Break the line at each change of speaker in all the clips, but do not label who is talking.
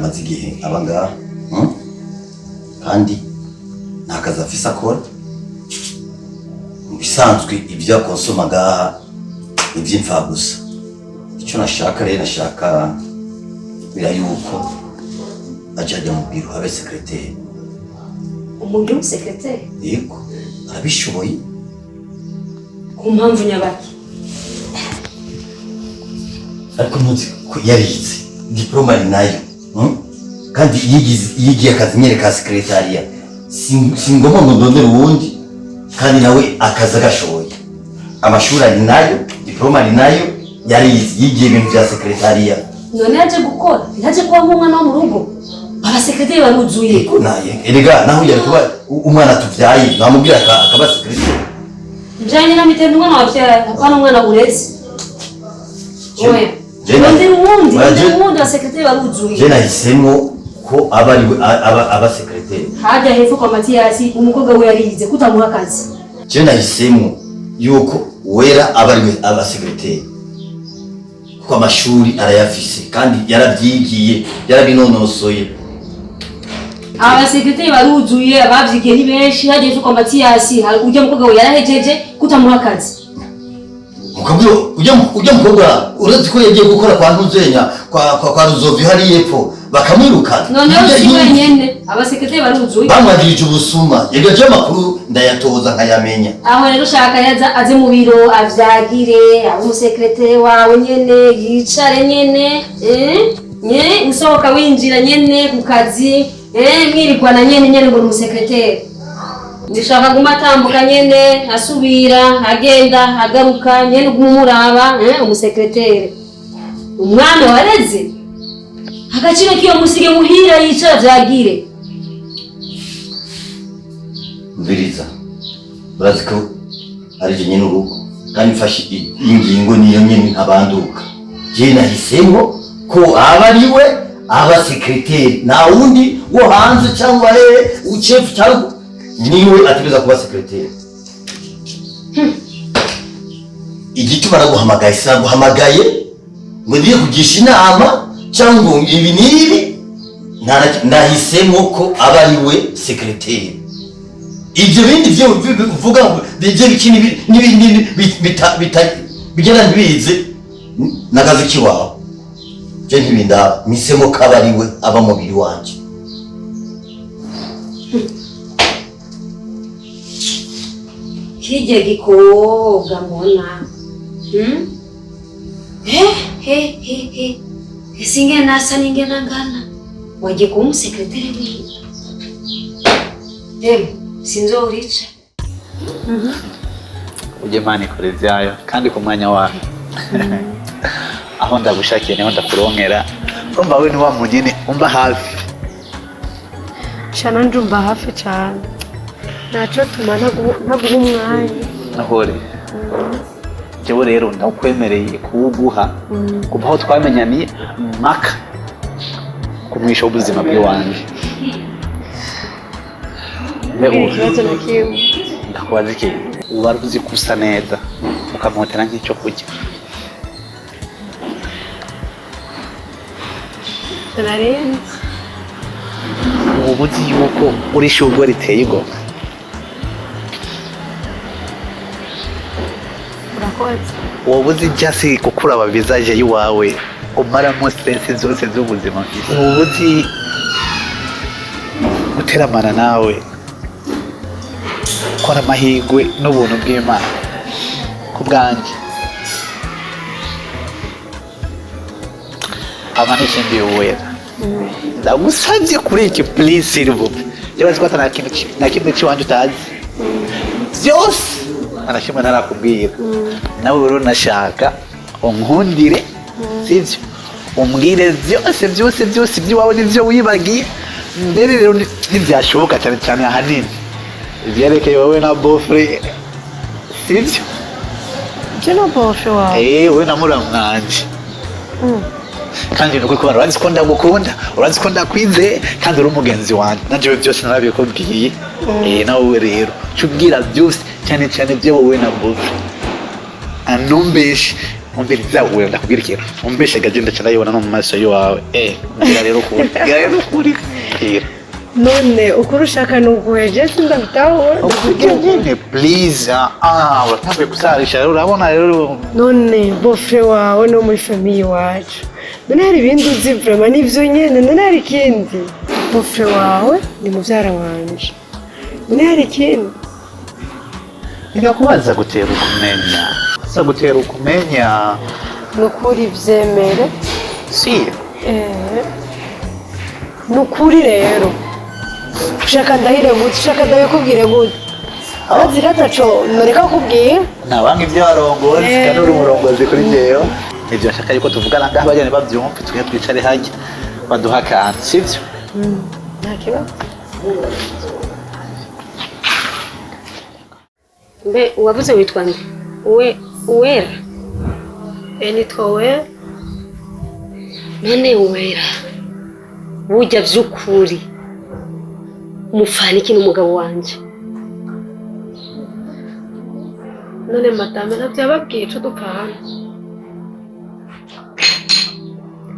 amaze igihe abangaha kandi ntakazi afise akora bisanzwe ibyo akonsoma ngaha iby'imfabusa. Icyo nashaka rero nashaka bira yuko ajya mu biro abe secrétaire.
Umuntu w'umusekreteri?
Yego arabishoboye.
Ku mpamvu nyabaki?
Ariko ntuzi ko yarize diploma nayo kandi yigiye akazi nyere ka secretariat singoma ngo ndondere uwundi kandi nawe akaza gashoboye. Amashuri ari nayo diploma ari nayo yarize yigiye ibintu bya secretariat.
None yaje gukora yaje kuba nk'umwana wo mu rugo aba secretary baruzuye
ko naye erega naho yari kuba umwana tuvyaye namubwira akaba secretary
njanye na mitende umwana wavyaye akana umwana uretse oya Undi wa secretary baruzuye.
Je nahisemo ko aba secretary.
Haja hepfo kwa Mathias umukobwa we yarize kutamuha akazi.
Je nahisemo yuko wera aba secretary. Kuko amashuri arayafise kandi yarabyigiye yarabinonosoye.
Aba secretary baruzuye abavyigiye ni benshi haje hepfo kwa Mathias ujya mukobwa we yarahejeje kutamuha akazi.
Ujya mukobwa urazi ko yagiye gukora kwa Ntuzenya kwa Ruzovi hari yepfo bakamwirukana.
None usiwe nyene aba secretary baruzuye
bamwagirije ubusuma yegaje amakuru ndayatoza nkayamenya.
Aho rero shaka yaza aze mu biro avyagire abo secretary wawe nyene yicare nyene usohoka winjira nyene ku kazi mwirigwana nyene ngo ni secretary. Ndishaka gumatambuka nyene asubira agenda agaruka nyene kumuraba umusekreteri. Umwana wareze agaciro kiyo musige muhira yicara vyagire.
Mviriza urazi ko ari je nyene urugo kandi mfashe ingingo niyo nyene ntabanduka. Je nahisemo ko abariwe aba secretary na wundi wo hanze cyangwa chef cyangwa niwe ategeza kuba secretary. Igituma naguhamagaye sinaguhamagaye ngo ndiye kugisha inama cyangwa ibi nibi nahisemo ko aba ari we secretary. Ibyo bindi byo uvuga ngo bije bikini n'ibindi bigenda bize nagaze kiwawe. Je ntibinda misemo ko aba ari we aba mubiri wanje.
Kijya gikoga mbona Singe nasa ninge nangana waje kumu secretary wiwe sinzorica
uje mani kure vyayo kandi ku mwanya wawe aho ndagushakiye niho ndakurongera umva we ni wa munyine umba hafi
shana ndumva hafi cyane naco tumana naguha umwanya
nahore jewe rero ndakwemereye kuwuguha kuva aho twamenyaniye maka kumwisha ubuzima bw'iwanje. Ndakubaza iki wari uzi kusa neza ukamuhotera nk'icyo kurya
narenze
ubu uzi yuko uri shugwe riteye igomwe. Wowe uzi jasi kukuraba vizaje yiwawe umaramo stress zose z'ubuzima mfite. Wowe uzi guteramana nawe kora amahirwe n'ubuntu bw'Imana ku bwanjye. Amanisha ndi uwera ndagusabye kuri iki please silver yabaze ko atana kintu cy'iwanje utazi byose arashima narakubwira nawe rero nashaka unkundire sivyo umbwire byose by'iwawe n'ivyo wibagiye mbere rero ntibyashoboka cyane cyane ahanini ibyerekeye wowe na bofre sivyo
je no bofre wawe
wowe na muramwanje kandi nuko kubara urazi ko ndagukunda urazi ko ndakwizeye kandi uri umugenzi wanjye nanje byose narabikubwiye nawe rero cubwira byose cyane byo wowe na bofre anumbeshe umviriza wewe ndakubwira ikintu umbeshe gaje ndacayibona no mu maso yawe ngira rero kuri
none ukuri ushaka nuguheje sindabitahura
ukugene please uratambuye gusarisha rero urabona rero
none bofre wawe no muri famille wacu none hari ibindi uzi vraiment nivyo nyene none hari ikindi bofre wawe ni muvyara wanje none hari ikindi
nikakubaza gutera ukumenya
nukuri vyemere
si
nukuri rero ushaka ndahire gute ushaka ndabikubwire gute azira ataco noreka kubwira
nabanga ibyo warongozi kandi uri umurongozi kuri jewe ivyo nshaka yuko tuvugana ngaho bajyane bavyumve tujye twicare hajya baduha akantu sivyo
nta kibazo
mbe wavuze witwa nde uwera
nitwa Uwera
none uwera burya vy'ukuri umufana iki n'umugabo wanje
none madame ntabyo yababwiye ico dupfana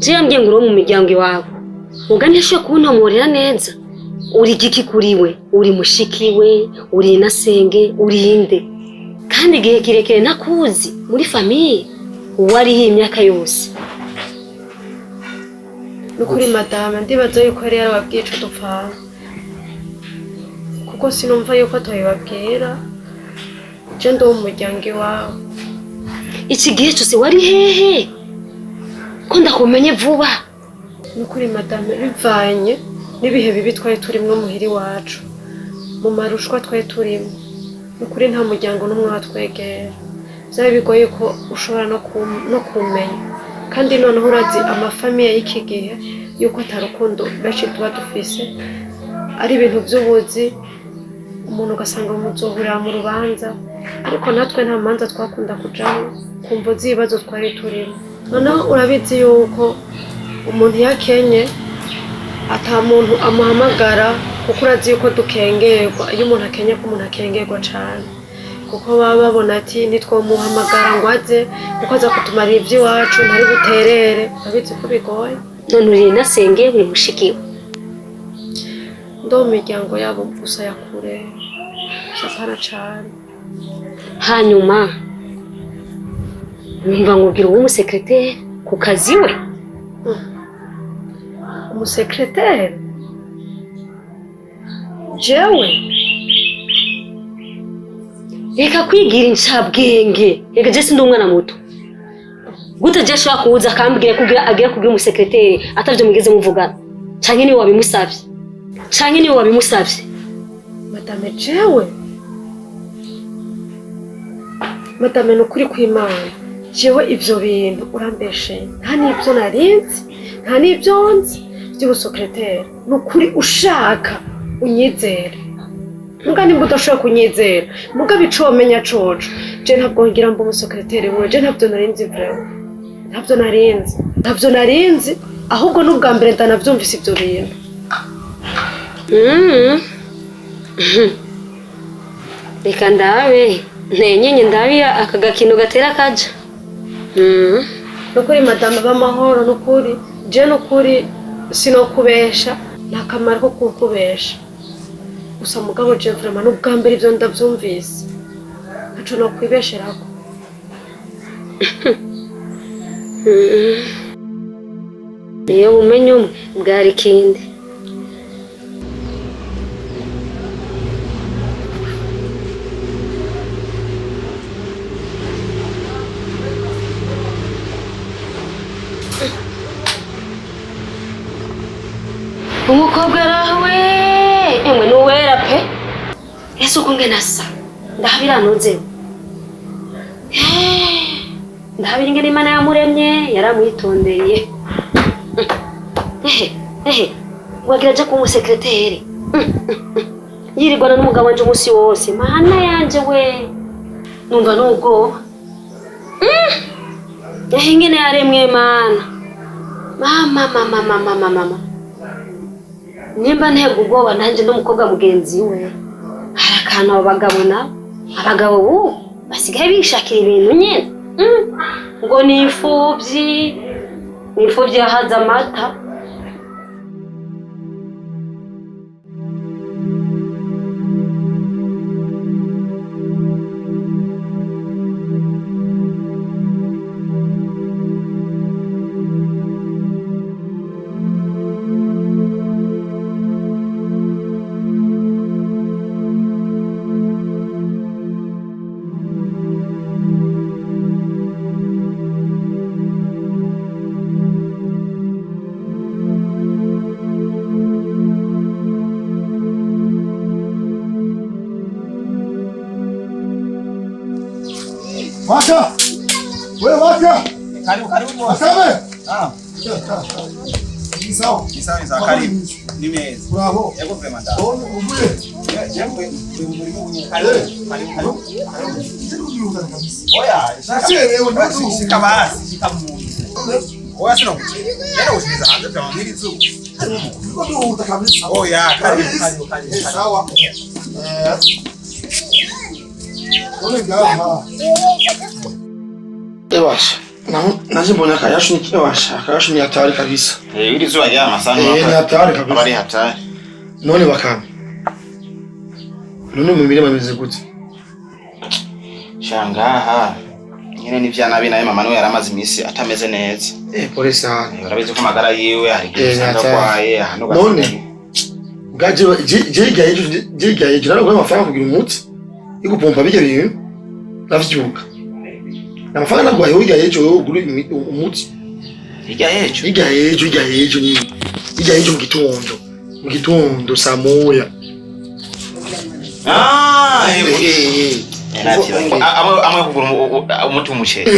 jewe mbwiye ngo uri mu miryango iwabo mugani yashoboye kubuntomorera neza uri igiki kuri we uri mushiki we uri inasenge uri inde kandi igihe kirekire nakuzi muri famiye wariho imyaka yose
nukuri madame ndibaza yuko yari yarababwiye ico dupfana kuko sinumva yuko atayibabwira je ndi mu muryango iwabo
iki gihe cyose wari hehe ko ndakumenye vuba
nukuri madame bivanye n'ibihe bibi twari turimwo muhiri wacu mu marushwa twari turimo nukuri nta muryango n'umwe watwegera byaba bigoye ko ushobora no kumenya kandi noneho urazi amafamiye y'iki gihe yuko atarukundo benshi tuba dufise ari ibintu by'ubuzi umuntu ugasanga muzohurira mu rubanza ariko natwe nta manza twakunda kujamo kumva z'ibibazo twari turimo noneho urabizi yuko umuntu yakenye ata muntu amuhamagara kuko urazi yuko dukengerwa iyo umuntu akenye ko umuntu akengerwa cane kuko baba babona ati nitwomuhamagara ngo aze kuko aza kutumarira ivy'iwacu ntari buterere urabizi ko bigoye
none uri inasenge uri mushikiwe
ndo mu miryango yabo gusa yakure sapana cane
hanyuma numva ngubwira uwo umusekreteri ku kazi we
umusekreteri jewe
reka kwigira incabwenge reka je sindi umwana muto gute je ashobora kuza akambwira kugira agiye kubwira umusekreteri atavyo mugeze muvugana canke niwe wabimusavye
madame jewe madame nukuri kw'Imana jewe ivyo bintu urambeshe nta n'ibyo narinzi nta n'ibyo nzi by'ubusekreteri nukuri ushaka unyizere muga nimba udashobora kunyizera muga bicomenya coco je ntabwo ngira mba umusekreteri wewe je ntabyo narinzi vraiment ntabyo narinzi ahubwo n'ubwa mbere ndanavyumvise ivyo bintu
reka ndabe ntenyenye ndabira aka gakino gatera kaja
nukuri madame b'amahoro nukuri je nukuri sinokubesha nta kamaro ko kukubesha gusa mugabo je vraiment n'ubwa mbere ivyo ndavyumvise ntaco nokwibesherako
iyo bumenye umwe bwari ikindi umukobwa arawe emwe n'uwera pe ese uko ngena asa ndahabira noze ndahabira ingene Imana yamuremye yaramwitondeye wagira aja kuba umusekreteri yirirwana n'umugabo wanje umunsi wose mana yanje we numva n'ubwoba ingene yaremwe mana mama nimba ntego ubwoba nanje n'umukobwa mugenzi we hari akantu abagabo ubu basigaye bishakira ibintu nyene ngo ni imfubyi yahaze amata.
Waka! Wewe waka!
Karibu.
Asame!
Ni sawa karibu. Nimeza.
Bravo.
Yego vrema nda.
Ono ubuye.
Yego karibu. Oya, shika basi, shika mungu. Oya sino kuche. Yena ushiriza hanze kwa ngiri zu. Oya, karibu.
Sawa. Ole gaha.
Ewasha. Nazibona kayashu ni ewasha. Kayashu ni hatari kabisa.
Ili zuwa ya masana.
Ni hatari kabisa.
Habari hatari.
None bakame. None mu mirima bimeze gute?
Shangaha. Nyine n'ivyana bina ye mama no yaramaze imisi atameze neza.
Pole sana.
Urabizi ko magara yiwe hari gisanga kwaye hano gato.
None gaje je naro kwa amafaranga kugira umuti. Igupompa bijye bintu. Navyuka. Amafaranga nagwaye wiga yejo ugura umuti.
Iga yejo
ni. Iga yejo mu gitondo saa moya.
Amwe kugura umuti umuceri.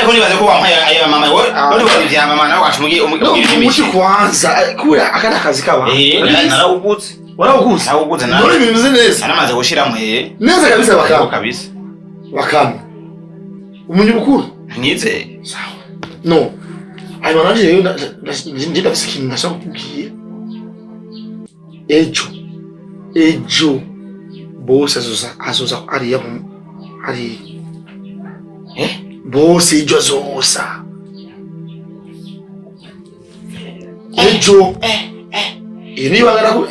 Ko nibaze ko wampaye aya mama we. None wabivya mama nawe washumugiye umugira
umuti kwanza kuya akana kazi kaba.
Narawugutse.
Warawugutse?
Nawugutse nawe.
None bimeze neza.
Namaze gushira mwe.
Neza kabisa bakama.
Kabisa.
Bakama. Umunye bukuru?
Nyize.
Sawa. No. Ayo manaje yo ndinda bisikinga ndashaka kubwiye. Ejo. Boss azoza ariya ari. Boss ejo azoza. Ejo. Iri bagara ku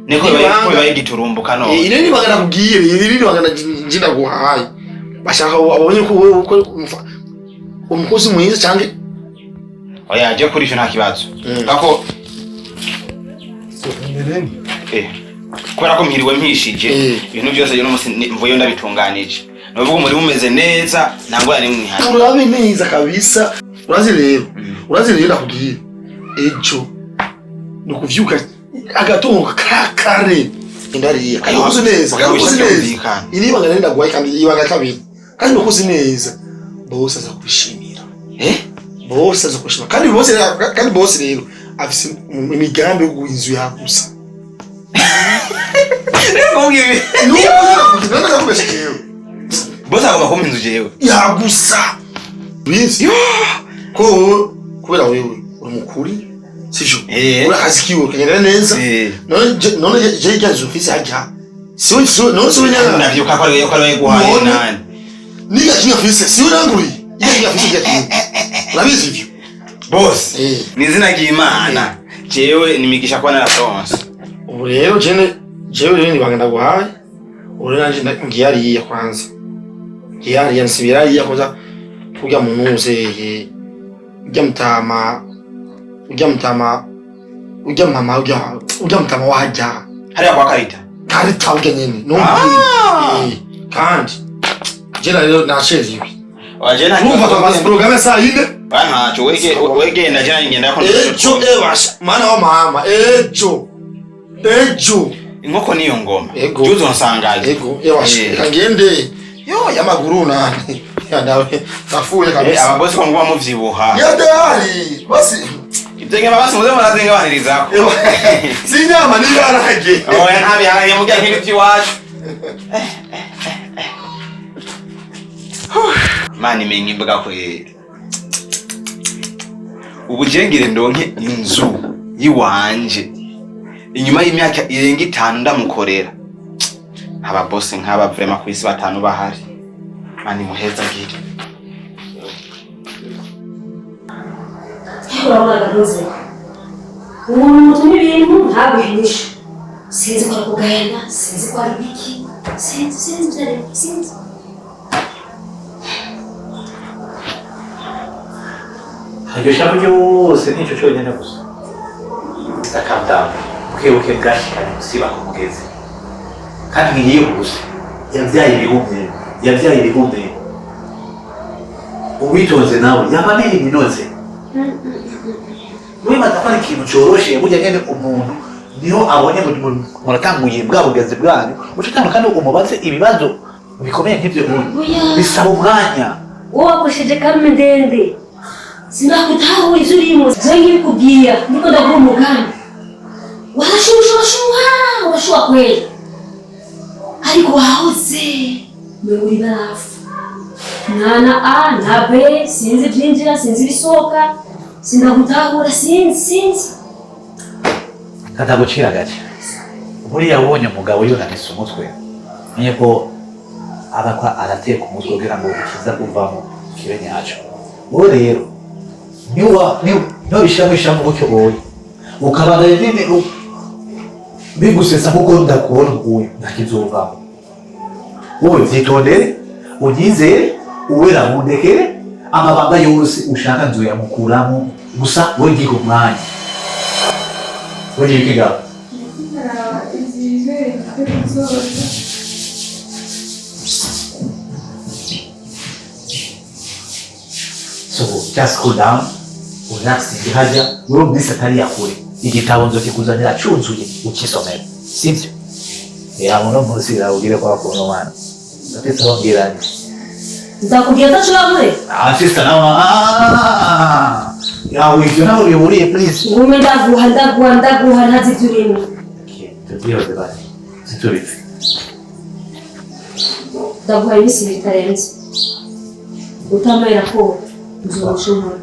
Niko baye giturumbuka no.
Iri bagara kubwiye, iri bagara njinda guhaye. Bashaka abonye ko umukozi mwiza cyangwa
oya je kuri cyo nta kibazo. Ako kubera ko mpiriwe mpishije ibintu byose yo mvuye ndabitunganije. Novuga muri mumeze neza nangwa ari mwihana.
Urabe neza kabisa. Urazi rero nakubwiye. Ejo nukuvyuka agatongo kakare. Indariye. Kayoze neza. Iri banga nenda gwaye kandi ibanga kabiri. Kandi nukoze neza. Bose aza kwishimira. Bose aza kwishimira. Kandi bose rero afise imigambi yo guhinzu yagusa.
Ngibi.
None nakubeshejewe.
Bose agomba kuminzu jewe.
Yagusa. Bizi. Ko kubera wewe urumukuri. Sivyo. Urakazi kiwe kanyera neza. None je cyazo ufise hajya. Siwe nyana.
Ndavyuka ko ari guhaye nani.
Niga kinga fise siwe nanguri. Niga fise cyati. Urabizi ivyo.
Boss. Nizina ry'Imana. Jewe nimigisha kwa na Tonse.
Ubu rero jewe ni bagenda guhaye. Uri nanje ngiyariye kwanza. Ngiyariye nsibirariye koza kujya mu nuze ujya mutama wajya
hariya kwa Karita.
Karita ujya nyene kandi jena rero nasheriwe
wajena
numva twabaze programme saa yine
bana cyo wege na jena ngenda ko
ejo ewasha mana wa mama ejo inkoko
niyo ngoma
juzo nsangaje ewasha kangende yo yamaguru nani yandawe tafuye kabisa
ababosi ko ngwa muvyibuha
yadari basi
itenge babasi muze murazenga bahirizako
sinyama ni yarage
oya ntabi haranye mujya nk'ibiti wacu mani menye imbuga ko ubujengire ndonke inzu yiwanje inyuma y'imyaka irenga 5 ndamukorera aba boss nk'aba vrema kwisi batanu bahari mani muheza gire
urabona gahuze umuntu mutuma ibintu ntaguhinisha sinzi ko arakugayana sinzi ko ari biki sinzi byareba sinzi
iryo shami ryose nicyo cyonyine gusa akamdamu bukebuke bwashikanye musiba ku mugezi kandi ntiyihuse yabyaye ibihumbi uwitonze nawe yaba amenye ibinoze wibaza ko ari ikintu cyoroshe burya nyine umuntu niho abonye muratanguye bwa bugenzi bwanyu uca utanga kandi umubaze ibibazo bikomeye nk'ibyo bisaba umwanya
wowe wakoresheje karume ndende sinakutahura ivyo urimo zange bikubwira niko ndaguha umugambi urashuha kweli ariko wahoze muri barafu nana A na B sinzi byinjira sinzi bisohoka sinakutahura sinzi
katagucira gake buriya ubonye umugabo yunamisa umutwe menye ko aba arateka umutwe kugira ngo ukiza kuvamo kibe nyaco wowe rero niba bishyiramo gutyo wowe ukabana nyine bigusesa kuko ndakubona ubuye ntakizovamo wowe vyitondere unyizere uwera mundekere amabanga yose ushaka nzoyamukuramo gusa wowe ngiye ku mwanya wowe ngiye kigabo so just cool down relax haja wewe mbisa tari yakure igitabo nzokikuzanira cyunzuye ukisomera sivyo muno musira ugire kwa kono mwana ndetse wongiranye
ndakubwira tacurabure
sister nawe yawe ivyo nawe biburiye please
ngume ndaguha ntazi ibyo urimo
tubyose basi situbizi
ndaguha ibisi bitarenze utamera ko nzoshobora